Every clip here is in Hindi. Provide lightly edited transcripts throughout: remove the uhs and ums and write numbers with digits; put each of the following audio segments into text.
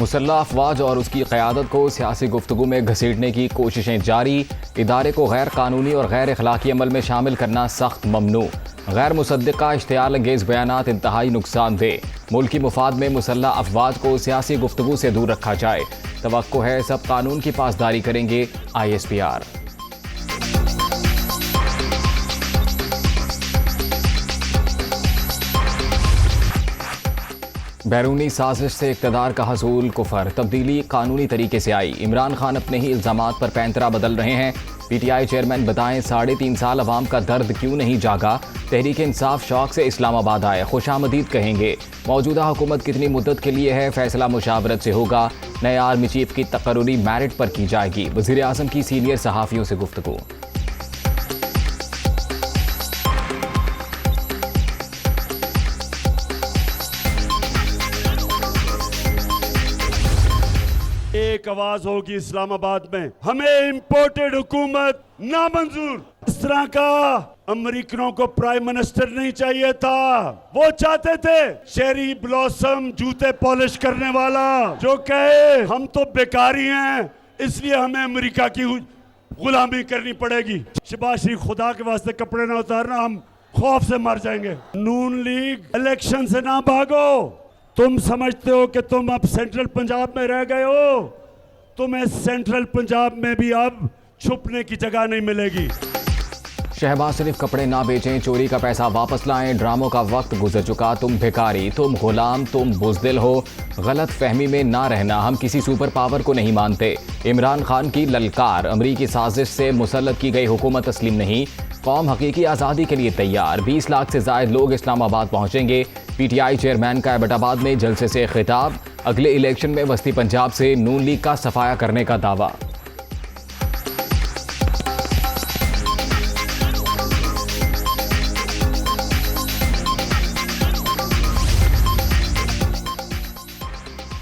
मुसल्लह अफवाज और उसकी क़यादत को सियासी गुफ्तगू में घसीटने की कोशिशें जारी। इदारे को गैर कानूनी और गैर अखलाकी अमल में शामिल करना सख्त ममनू। गैर मुसद्दिक़ा इश्तियाल अंगेज़ बयानात इंतहाई नुकसानदेह। मुल्की मुफाद में मुसल्लह अफवाज को सियासी गुफ्तगू से दूर रखा जाए। तवक्को है सब कानून की पासदारी करेंगे ISPR। बैरूनी साजिश से इक़्तिदार का हसूल कुफर। तब्दीली कानूनी तरीके से आई। इमरान खान अपने ही इल्ज़ामात पर पैंतरा बदल रहे हैं। PTI चेयरमैन बताएं 3.5 साल अवाम का दर्द क्यों नहीं जागा। तहरीक इंसाफ शौक से इस्लामाबाद आए, खुशामदीद कहेंगे। मौजूदा हुकूमत कितनी मुद्दत के लिए है, फैसला मुशावरत से होगा। नए आर्मी चीफ की तकर्रुरी मेरिट पर की जाएगी। वज़ीर आज़म की सीनियर सहाफ़ियों से गुफ्तगू। एक आवाज होगी इस्लामाबाद में, हमें इंपोर्टेड हुकूमत नामंजूर। इस तरह का अमेरिकनों को प्राइम मिनिस्टर नहीं चाहिए था। वो चाहते थे चेरी ब्लॉसम जूते पॉलिश करने वाला, जो कहे हम तो बेकारी हैं इसलिए हमें अमेरिका की गुलामी करनी पड़ेगी। शहबाज शरीफ खुदा के वास्ते कपड़े ना उतारना, हम खौफ से मर जाएंगे। नून लीग इलेक्शन से ना भागो। तुम समझते हो कि तुम अब सेंट्रल पंजाब में रह गए हो, तुम्हें सेंट्रल पंजाब में भी अब छुपने की जगह नहीं मिलेगी। शहबाज शरीफ कपड़े ना बेचें, चोरी का पैसा वापस लाएं। ड्रामों का वक्त गुजर चुका। तुम भिखारी, तुम गुलाम, तुम बुज़दिल हो। गलत फहमी में ना रहना, हम किसी सुपर पावर को नहीं मानते। इमरान खान की ललकार। अमरीकी साजिश से मुसल्लत की गई हुकूमत तस्लीम नहीं। कौम हकीकी आज़ादी के लिए तैयार। 20 लाख से ज़ायद लोग इस्लामाबाद पहुँचेंगे। PTI चेयरमैन का एबटाबाद में जलसे से खिताब। अगले इलेक्शन में वस्ती पंजाब से नून लीग का सफाया करने का दावा।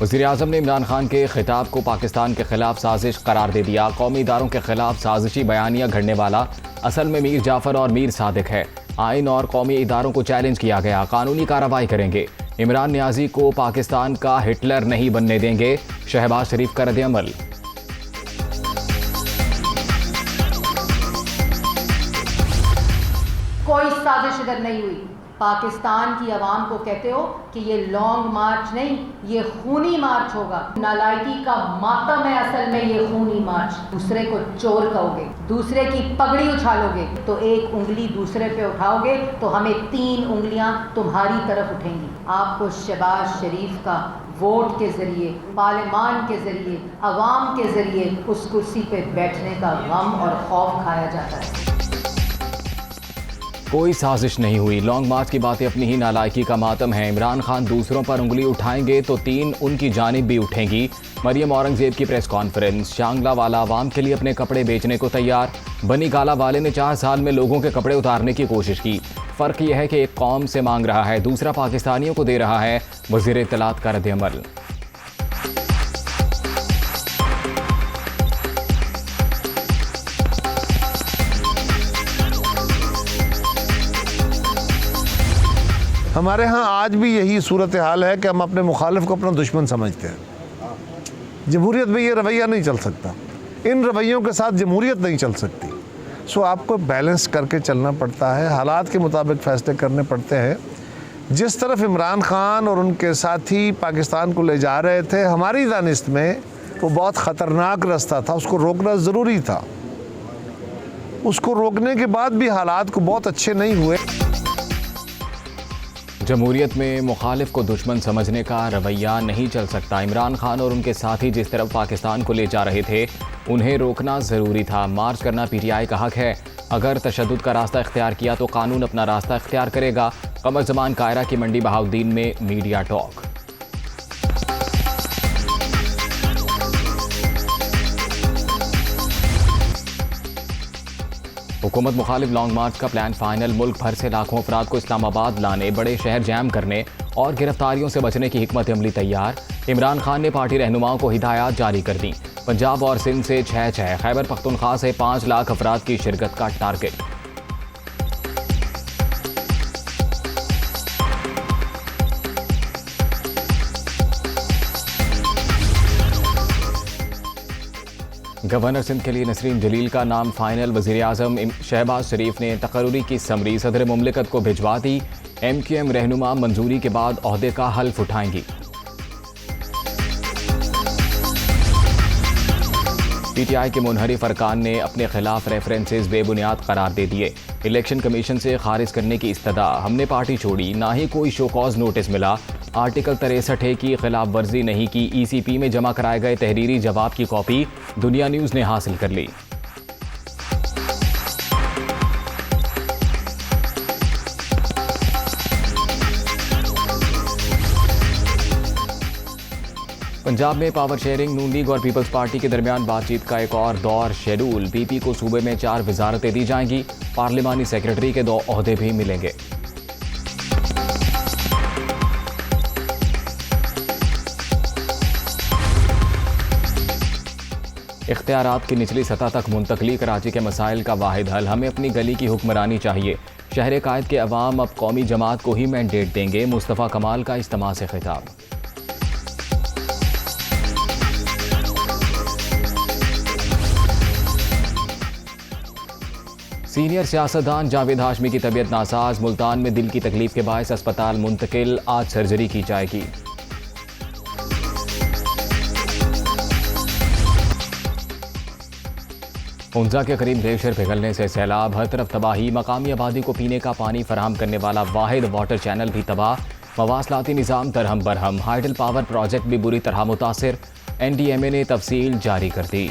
वज़ीर आज़म ने इमरान खान के खिताब को पाकिस्तान के खिलाफ साजिश करार दे दिया। कौमी इदारों के खिलाफ साजिशी बयानिया घड़ने वाला असल में मीर जाफ़र और मीर सादिक है। आइन और कौमी इदारों को चैलेंज किया गया, कानूनी कार्रवाई करेंगे। इमरान नियाजी को पाकिस्तान का हिटलर नहीं बनने देंगे। शहबाज शरीफ का रद्द-ए-अमल। कोई साजिश इधर नहीं हुई। पाकिस्तान की आवाम को कहते हो कि ये लॉन्ग मार्च नहीं, ये खूनी मार्च होगा। नालायकी का मातम है असल में ये खूनी मार्च। दूसरे को चोर कहोगे, दूसरे की पगड़ी उछालोगे, तो एक उंगली दूसरे पे उठाओगे तो हमें 3 उंगलियां तुम्हारी तरफ उठेंगी। आपको शहबाज शरीफ का वोट के जरिए, पार्लियामान के जरिए, अवाम के जरिए उस कुर्सी पे बैठने का गम और खौफ खाया जाता है। कोई साजिश नहीं हुई। लॉन्ग मार्च की बातें अपनी ही नालायकी का मातम है। इमरान खान दूसरों पर उंगली उठाएंगे तो 3 उनकी जानिब भी उठेंगी। मरियम औरंगजेब की प्रेस कॉन्फ्रेंस। शांगला वाला आवाम के लिए अपने कपड़े बेचने को तैयार। बनी गाला वाले ने 4 साल में लोगों के कपड़े उतारने की कोशिश की। फ़र्क यह है कि एक कौम से मांग रहा है, दूसरा पाकिस्तानियों को दे रहा है। वज़ीर इत्तलात का रद्द-ए-अमल। हमारे यहाँ आज भी यही सूरत हाल है कि हम अपने मुखालिफ को अपना दुश्मन समझते हैं। जमहूरियत में ये रवैया नहीं चल सकता। इन रवैयों के साथ जमहूरियत नहीं चल सकती। सो आपको बैलेंस करके चलना पड़ता है, हालात के मुताबिक फ़ैसले करने पड़ते हैं। जिस तरफ इमरान खान और उनके साथी पाकिस्तान को ले जा रहे थे, हमारी दानिस्त में वो बहुत ख़तरनाक रास्ता था, उसको रोकना ज़रूरी था। उसको रोकने के बाद भी हालात को बहुत अच्छे नहीं हुए। जमहूरियत में मुखालिफ को दुश्मन समझने का रवैया नहीं चल सकता। इमरान खान और उनके साथी जिस तरफ पाकिस्तान को ले जा रहे थे, उन्हें रोकना ज़रूरी था। मार्च करना PTI का हक है। अगर तशद्दुद का रास्ता इख्तियार किया तो कानून अपना रास्ता इख्तियार करेगा। कमर ज़मान कायरा की मंडी बहाउद्दीन में मीडिया टॉक। हुकूमत मुखालिफ लॉन्ग मार्च का प्लान फाइनल। मुल्क भर से लाखों अफराद को इस्लामाबाद लाने, बड़े शहर जैम करने और गिरफ्तारियों से बचने की हिकमत अमली तैयार। इमरान खान ने पार्टी रहनुमाओं को हिदायत जारी कर दी। पंजाब और सिंध से 6-6, खैबर पख्तूनख्वा से 5 लाख अफराद की शिरकत का टारगेट। गवर्नर सिंध के लिए नसरीन जलील का नाम फाइनल। वज़ीर आज़म शहबाज शरीफ ने तकर्री की समरी सदर मुमलिकत को भिजवा दी। MQM रहनुमा मंजूरी के बाद ओहदे का हल्फ उठाएंगी। PTI के मुनहरिफ अरकान ने अपने खिलाफ रेफरेंसेस बेबुनियाद करार दे दिए। इलेक्शन कमीशन से खारिज करने की इस्तदा। हमने पार्टी छोड़ी, ना ही कोई शो कॉज नोटिस मिला। आर्टिकल 63 की खिलाफ वर्जी नहीं की। ECP में जमा कराए गए तहरीरी जवाब की कॉपी दुनिया न्यूज़ ने हासिल कर ली। पंजाब में पावर शेयरिंग, नून लीग और पीपल्स पार्टी के दरमियान बातचीत का एक और दौर शेड्यूल। PP को सूबे में 4 वजारतें दी जाएंगी। पार्लिमानी सेक्रेटरी के 2 ओहदे भी मिलेंगे। इख्तियारात की निचली सतह तक मुंतकली कराची के मसाइल का वाहिद हल। हमें अपनी गली की हुक्मरानी चाहिए। शहर कायद के अवाम अब कौमी जमात को ही मैंडेट देंगे। मुस्तफ़ा कमाल का इज्तिमा से खिताब। सीनियर सियासतदान जावेद हाशमी की तबीयत नासाज। मुल्तान में दिल की तकलीफ के बायस अस्पताल मुंतकिल। आज सर्जरी की जाएगी। हुंजा के करीब ग्लेशियर पिघलने से सैलाब, हर तरफ तबाही। मकामी आबादी को पीने का पानी फराहम करने वाला वाहिद वाटर चैनल भी तबाह। मवासलाती निज़ाम दरहम बरहम। हाइडल पावर प्रोजेक्ट भी बुरी तरह मुतासिर। NDMA ने तफसील जारी कर दी।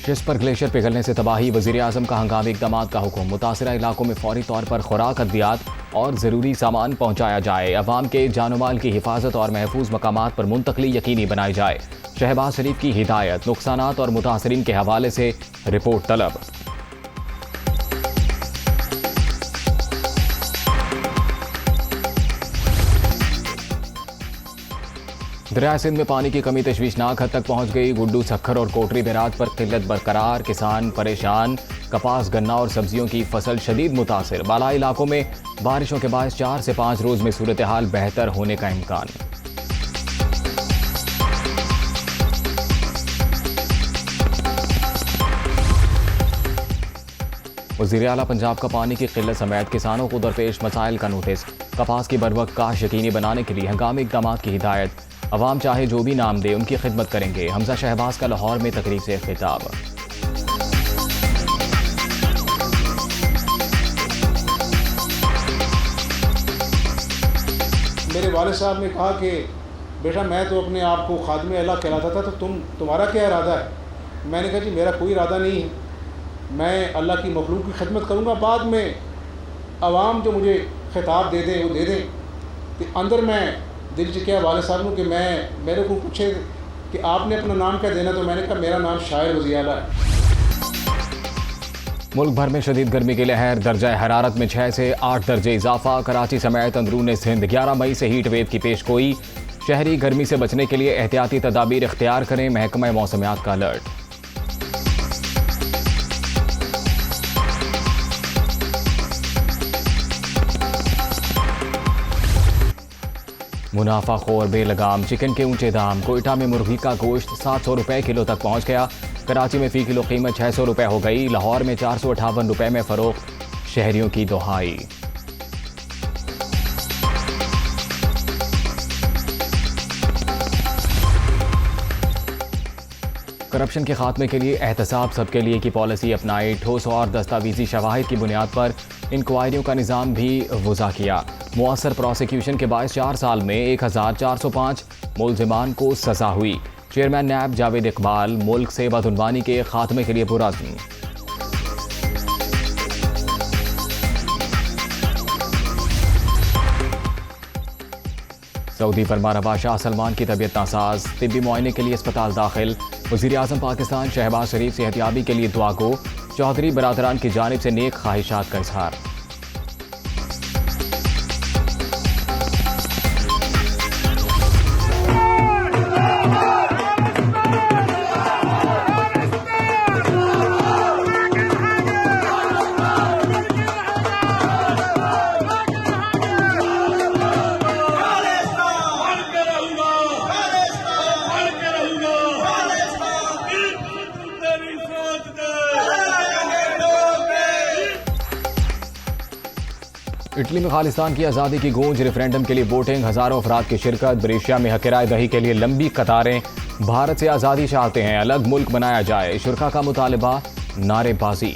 शिश पर ग्लेशियर पिघलने से तबाही। वज़ीर आज़म का हंगामी इक़दामात का हुक्म। मुतासिरा इलाकों में फौरी तौर पर खुराक, अद्वियात और ज़रूरी सामान पहुँचाया जाए। अवाम के जानो माल की हिफाजत और महफूज मकामात पर मुंतकली यकीनी बनाई जाए। शहबाज शरीफ की हिदायत। नुकसानात और मुतासरीन के हवाले से रिपोर्ट तलब। दरिया सिंध में पानी की कमी तशवीशनाक हद तक पहुंच गई। गुड्डू, सखर और कोटरी बैराज पर किल्लत बरकरार। किसान परेशान। कपास, गन्ना और सब्जियों की फसल शदीद मुतासिर। बालाई इलाकों में बारिशों के बाद 4 से 5 रोज में सूरत हाल बेहतर होने का इम्कान। वज़ीर आला पंजाब का पानी की किल्लत समेत किसानों को दरपेश मसाइल का नोटिस। कपास की बरवक्त काश यकीनी बनाने के लिए हंगामी इक़दामात की हिदायत। अवाम चाहे जो भी नाम दे उनकी खिदमत करेंगे। हमजा शहबाज का लाहौर में तकरीब से खिताब। मेरे वालिद साहब ने कहा कि बेटा मैं तो अपने आप को खादमे अल्लाह कहलाता था, तो तुम्हारा क्या इरादा है? मैंने कहा जी मेरा कोई इरादा नहीं है, मैं अल्लाह की मखलूक की खिदमत करूँगा। बाद में अवाम जो मुझे खिताब दे दें वो दे दें। तो अंदर मैं दिल च क्या वाले साहब कि मैं मेरे को पूछे कि आपने अपना नाम क्या देना, तो मैंने कहा मेरा नाम शायर वज़ीर आला है। मुल्क भर में शदीद गर्मी की लहर। दर्जा हरारत में 6 से 8 दर्जे इजाफा। कराची समेत अंदरून सिंध 11 मई से हीट वेव की पेशगोई। शहरी गर्मी से बचने के लिए एहतियाती तदाबीर इख्तियार करें। महकमा मौसमियात का अलर्ट। मुनाफाखोर बेलगाम चिकन के ऊंचे दाम। कोयटा में मुर्गी का गोश्त 700 रुपए किलो तक पहुंच गया। कराची में फ़ी किलो कीमत 600 रुपए हो गई। लाहौर में 458 रुपए में फरोख्त। शहरियों की दुहाई। करप्शन के खात्मे के एहतसाब सबके लिए की पॉलिसी अपनाई। ठोस और दस्तावेजी शवाहिद की बुनियाद पर इंक्वायरियों का निज़ाम भी वज़ा किया। मुअस्सर प्रोसिक्यूशन के बायस 4 साल में 1405 मुलजिमान को सज़ा हुई। चेयरमैन नैब जावेद इकबाल मुल्क से बदउनवानी के खात्मे के लिए पुरअज़्म। सऊदी फरमारवा शाह सलमान की तबीयत नासाज। तिब्बी मुआयने के लिए अस्पताल दाखिल। वज़ीर आज़म पाकिस्तान शहबाज शरीफ सेहतियाबी के लिए दुआ गो। चौधरी बरादरान की जानिब से नेक ख्वाहिशात का इजहार। इटली में खालिस्तान की आज़ादी की गूंज, रेफरेंडम के लिए वोटिंग, हज़ारों अफराद की शिरकत। ब्रेशिया में हक राय दही के लिए लंबी कतारें। भारत से आज़ादी चाहते हैं, अलग मुल्क बनाया जाए, शुरा का मुतालबा, नारेबाजी।